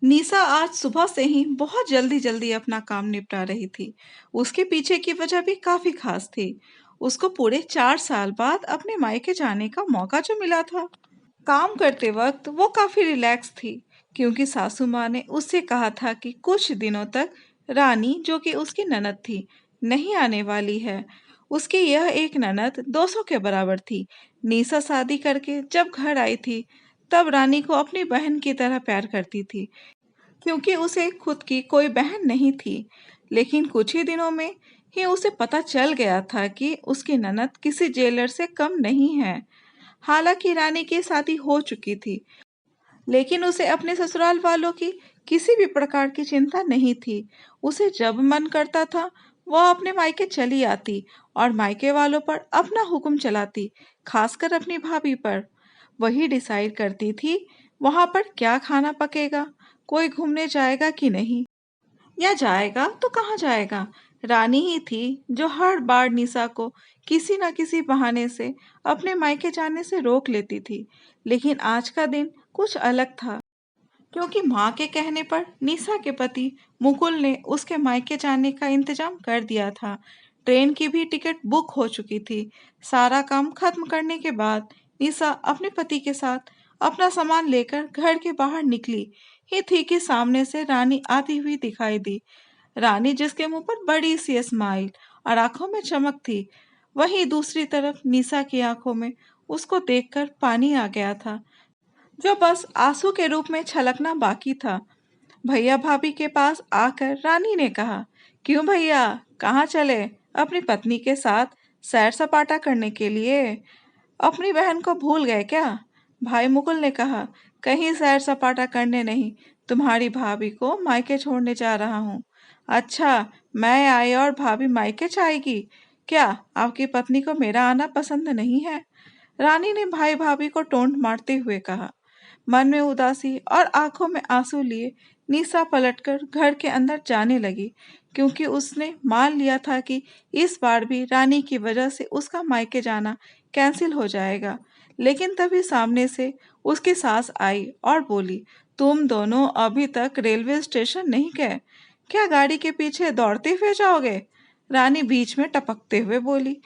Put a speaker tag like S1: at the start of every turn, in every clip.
S1: निशा आज सुबह से ही बहुत जल्दी-जल्दी अपना काम निपटा रही थी। उसके पीछे की वजह भी काफ़ी ख़ास थी। उसको पूरे 4 साल बाद अपने मायके जाने का मौका जो मिला था। काम करते वक़्त वो काफ़ी रिलैक्स थी, क्योंकि सासू माँ ने उससे कहा था कि कुछ दिनों तक रानी, जो कि उसकी ननद थी, नहीं आने वाली है। उसकी यह एक ननद 200 के बराबर थी। निशा शादी करके जब घर आई थी, तब रानी को अपनी बहन की तरह प्यार करती थी। क्योंकि उसे खुद की कोई बहन नहीं थी। लेकिन कुछ ही दिनों में ही उसे पता चल गया था कि उसकी ननद किसी जेलर से कम नहीं है। हालांकि रानी की शादी हो चुकी थी, लेकिन उसे अपने ससुराल वालों की किसी भी प्रकार की चिंता नहीं थी। उसे जब मन करता था, वह अपने मायके चली आती और मायके वालों पर अपना हुक्म चलाती, खासकर अपनी भाभी पर। वही डिसाइड करती थी वहां पर क्या खाना पकेगा, कोई घूमने जाएगा कि नहीं, या जाएगा तो कहाँ जाएगा। रानी ही थी जो हर बार निशा को किसी न किसी बहाने से अपने मायके जाने से रोक लेती थी। लेकिन आज का दिन कुछ अलग था, क्योंकि माँ के कहने पर निशा के पति मुकुल ने उसके मायके जाने का इंतजाम कर दिया था। ट्रेन की भी टिकट बुक हो चुकी थी। सारा काम खत्म करने के बाद निशा अपने पति के साथ अपना सामान लेकर घर के बाहर निकली ही थी कि सामने से रानी आती हुई दिखाई दी। रानी, जिसके मुंह पर बड़ी सी स्माइल और आंखों में चमक थी, वहीं दूसरी तरफ निशा की आंखों में उसको देखकर पानी आ गया था, जो बस आंसू के रूप में छलकना बाकी था। भैया भाभी के पास आकर रानी ने कहा, क्यों भैया, कहाँ चले? अपनी पत्नी के साथ सैर सपाटा करने के लिए? अपनी बहन को भूल गए क्या? भाई मुकुल ने कहा, कहीं सैर सपाटा करने नहीं, तुम्हारी भाभी को मायके छोड़ने जा रहा हूँ। अच्छा, मैं आई और भाभी मायके जाएगी? क्या आपकी पत्नी को मेरा आना पसंद नहीं है? रानी ने भाई भाभी को टोंट मारते हुए कहा। मन में उदासी और आंखों में आंसू लिए निशा पलटकर घर के अंदर जाने लगी, क्योंकि उसने मान लिया था कि इस बार भी रानी की वजह से उसका मायके जाना कैंसिल हो जाएगा। लेकिन तभी सामने से उसकी सास आई और बोली, तुम दोनों अभी तक रेलवे स्टेशन नहीं गए? क्या गाड़ी के पीछे दौड़ते हुए जाओगे? रानी बीच में टपकते हुए बोली,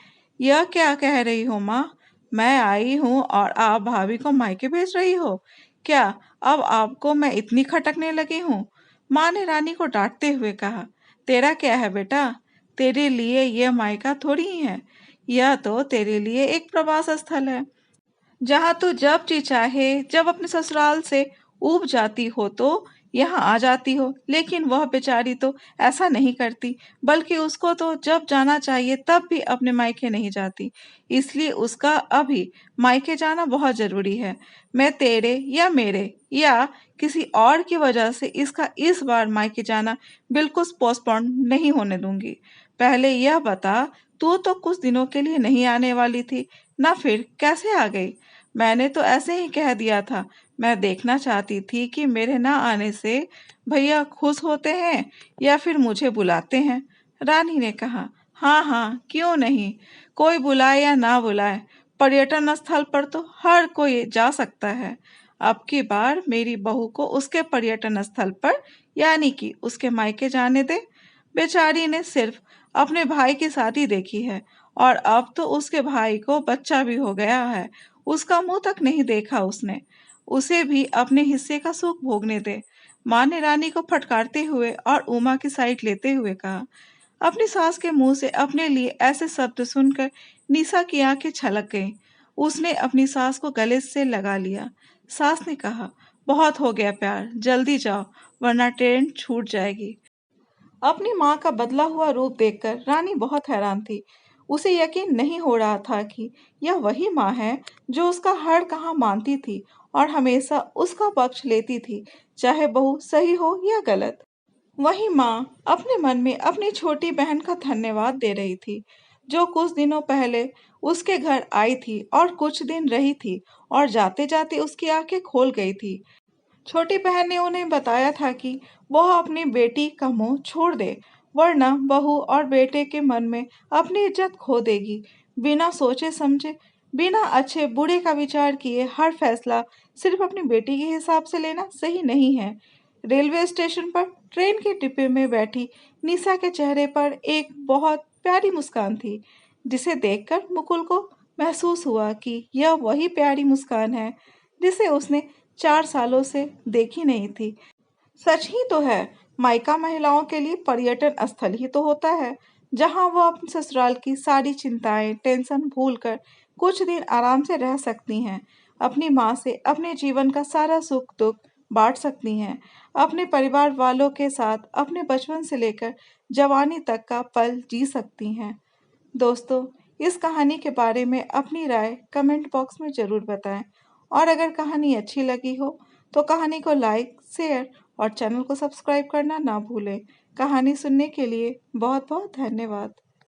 S1: यह क्या कह रही हो माँ? मैं आई हूँ और आप भाभी को मायके भेज रही हो? क्या अब आपको मैं इतनी खटकने लगी हूँ? माँ ने रानी को डांटते हुए कहा, तेरा क्या है बेटा? तेरे लिए यह मायका थोड़ी ही है। यह तो तेरे लिए एक प्रवास स्थल है, जहाँ तू जब जी चाहे, जब अपने ससुराल से ऊब जाती हो तो यहाँ आ जाती हो। लेकिन वह बेचारी तो ऐसा नहीं करती, बल्कि उसको तो जब जाना चाहिए तब भी अपने मायके नहीं जाती। इसलिए उसका अभी मायके जाना बहुत जरूरी है। मैं तेरे या मेरे या किसी और की वजह से इसका इस बार मायके जाना बिल्कुल पोस्टपोन नहीं होने दूंगी। पहले यह बता, तू तो कुछ दिनों के लिए नहीं आने वाली थी ना, फिर कैसे आ गई? मैंने तो ऐसे ही कह दिया था। मैं देखना चाहती थी कि मेरे ना आने से भैया खुश होते हैं या फिर मुझे बुलाते हैं। रानी ने कहा, हाँ हाँ, क्यों नहीं। कोई बुलाए या ना बुलाए, पर्यटन स्थल पर तो हर कोई जा सकता है। अब की बार मेरी बहू को उसके पर्यटन स्थल पर, यानी कि उसके मायके जाने दे। बेचारी ने सिर्फ अपने भाई की शादी देखी है और अब तो उसके भाई को बच्चा भी हो गया है। उसका मुंह तक नहीं देखा उसने। उसे भी अपने हिस्से का सुख भोगने दे। माँ ने रानी को फटकारते हुए और उमा की साइड लेते हुए कहा। अपनी सास के मुंह से अपने लिए ऐसे शब्द सुनकर निशा की आंखें छलक गईं। उसने अपनी सास को गले से लगा लिया। सास ने कहा, बहुत हो गया प्यार, जल्दी जाओ, वरना ट्रेन छूट जाएगी। अपनी माँ का बदला हुआ रूप देखकर रानी बहुत हैरान थी। उसे यकीन नहीं हो रहा था कि यह वही माँ है जो उसका हर कहा मानती थी और हमेशा उसका पक्ष लेती थी, चाहे बहू सही हो या गलत। वही माँ अपने मन में अपनी छोटी बहन का धन्यवाद दे रही थी, जो कुछ दिनों पहले उसके घर आई थी और कुछ दिन रही थी और जाते जाते उसकी आंखें खोल गई थी। छोटी बहन ने उन्हें बताया था कि वह अपनी बेटी का मुंह छोड़ दे, वरना बहू और बेटे के मन में अपनी इज्जत खो देगी। बिना सोचे समझे, बिना अच्छे बुरे का विचार किए हर फैसला सिर्फ अपनी बेटी के हिसाब से लेना सही नहीं है। रेलवे स्टेशन पर ट्रेन के डिब्बे में बैठी निशा के चेहरे पर एक बहुत प्यारी मुस्कान थी, जिसे देखकर मुकुल को महसूस हुआ कि यह वही प्यारी मुस्कान है जिसे उसने 4 सालों से देखी नहीं थी। सच ही तो है, मायका महिलाओं के लिए पर्यटन स्थल ही तो होता है, जहां वो अपने ससुराल की सारी चिंताएं, टेंशन भूलकर कुछ दिन आराम से रह सकती हैं, अपनी माँ से अपने जीवन का सारा सुख दुख बांट सकती हैं, अपने परिवार वालों के साथ अपने बचपन से लेकर जवानी तक का पल जी सकती हैं। दोस्तों, इस कहानी के बारे में अपनी राय कमेंट बॉक्स में ज़रूर बताएं और अगर कहानी अच्छी लगी हो तो कहानी को लाइक, शेयर और चैनल को सब्सक्राइब करना ना भूलें। कहानी सुनने के लिए बहुत बहुत धन्यवाद।